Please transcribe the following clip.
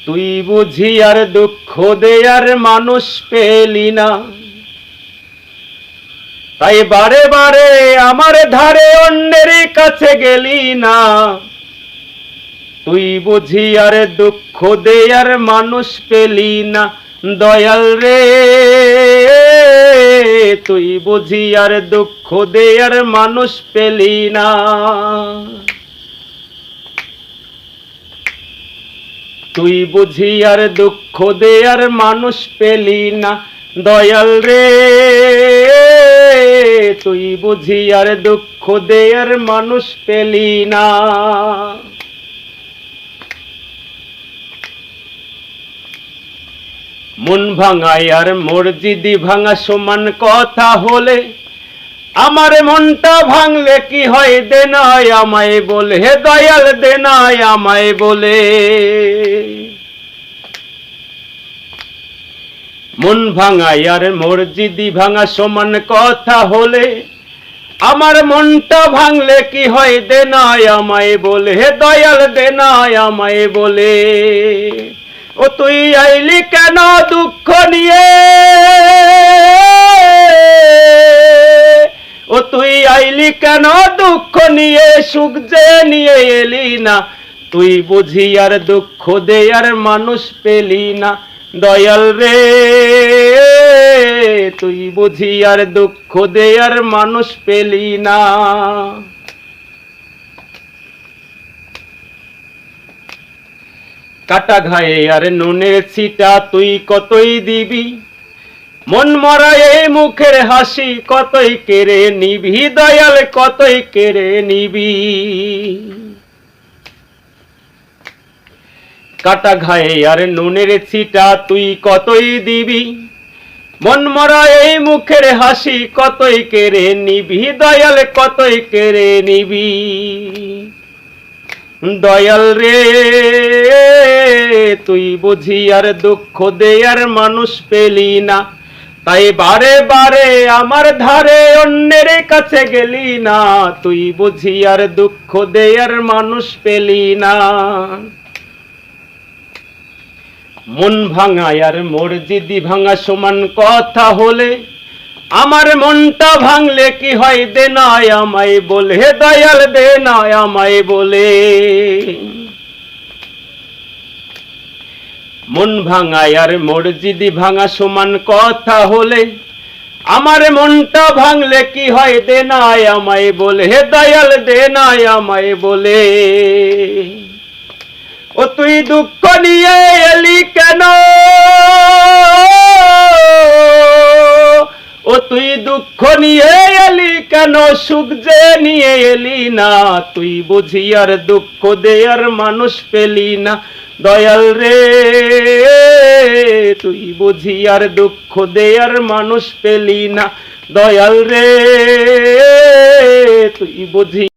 তুই বুঝি আর দুঃখ দেয়ার মানুষ পেলি না, তাই বারে বারে আমার ধারে অন্যের কাছে গেলি না। তুই বুঝি আর দুঃখ দেয়ার মানুষ পেলি না, দয়াল রে তুই বুঝি আর দুঃখ দেয়ার মানুষ পেলি না। তুই বুঝি আর দুঃখ দেয়ার মানুষ পেলি না, দয়াল রে তুই বুঝি আর দুঃখ দেয়ার মানুষ পেলি না। মন ভাঙাই আর মসজিদি ভাঙা সমান কথা হলে, আমার মনটা ভাঙলে কি হয় দে নাই আমায় বলে, হে দয়াল দে নাই আমায় বলে। মন ভাঙাই আর মসজিদি ভাঙা সমান কথা হলে, আমার মনটা ভাঙলে কি হয় দে নাই আমায় বলে, হে দয়াল দে নাই আমায় বলে। ও তুই আইলি কেন দুঃখ নিয়ে, ও তুই আইলি কেন দুঃখ নিয়ে, সুখ যে নিয়ে এলি না। তুই বুঝি আর দুঃখ দেয়ার মানুষ পেলি না, দয়াল রে তুই বুঝি আর দুঃখ দেয়ার মানুষ পেলি না। কাটা ঘায়ে আর নুনের ছিটা তুই কতই দিবি, মন মরা এই মুখের হাসি কতই কেড়ে নিবি, দয়াল কতই কেড়ে নিবি। কাটা ঘায়ে আর নুনের ছিটা তুই কতই দিবি, মন মরা এই মুখের হাসি কতই কেড়ে নিবি, দয়াল কতই কেড়ে নিবি। দয়াল রে তুই বুঝি আর দুঃখ দেয়ার মানুষ পেলি না, তাই বারে বারে আমার ধারে অন্যের কাছে গেলি না। তুই বুঝি আর দুঃখ দেয়ার মানুষ পেলি না। মন ভাঙা আর মসজিদি ভাঙা সমান কথা হলে, আমার মনটা ভাঙলে কি হয় দে নাই আমায় বলে, হে দয়াল দে নাই আমায় বলে। মন ভাঙায় আর মসজিদি ভাঙা সমান কথা হলে, আমার মনটা ভাঙলে কি হয় দে নাই আমায় বলে, হে দয়াল দে নাই আমায় বলে। ও তুই দুঃখ নিয়ে এলি কেন, ও তুই দুঃখ নিয়ে এলি কেন, সুখ যে নিয়ে এলি না। তুই বুঝি আর দুঃখ দেয়ার মানুষ পেলি না, দয়াল রে তুই বুঝি আর দুঃখ দেয়ার মানুষ পেলি না, দয়াল রে তুই বুঝি